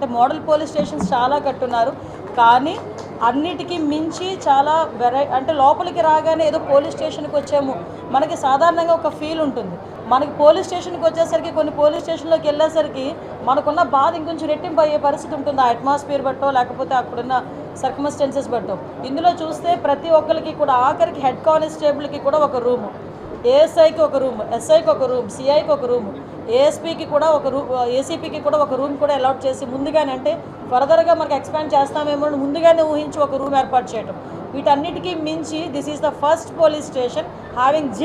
అంటే model police stations చాలా కట్టున్నారు, కానీ అన్నిటికీ మించి చాలా అంటే లోపలికి రాగానే ఏదో పోలీస్ స్టేషన్కి వచ్చాము, మనకి సాధారణంగా ఒక ఫీల్ ఉంటుంది. మనకి పోలీస్ స్టేషన్కి వచ్చేసరికి కొన్ని పోలీస్ స్టేషన్లోకి వెళ్ళేసరికి మనకున్న బాధ ఇంకొంచెం రెట్టింపు అయ్యే పరిస్థితి ఉంటుంది, ఆ అట్మాస్ఫియర్ బట్టో లేకపోతే అక్కడున్న సర్కమ్స్టెన్సెస్ బట్టో. ఇందులో చూస్తే ప్రతి ఒక్కరికి కూడా ఆఖరికి హెడ్ కానిస్టేబుల్కి కూడా ఒక రూము, ఏఎస్ఐకి ఒక రూమ్, ఎస్ఐకి ఒక రూమ్, సిఐకి ఒక రూమ్, ఏఎస్పీకి కూడా ఒక రూమ్, ఏసీపీకి కూడా ఒక రూమ్ కూడా అలాట్ చేసి ముందుగానే, అంటే ఫర్దర్గా మనకి ఎక్స్పాండ్ చేస్తామేమో ముందుగానే ఊహించి ఒక రూమ్ ఏర్పాటు చేయటం. వీటన్నిటికీ మించి this is the first police station having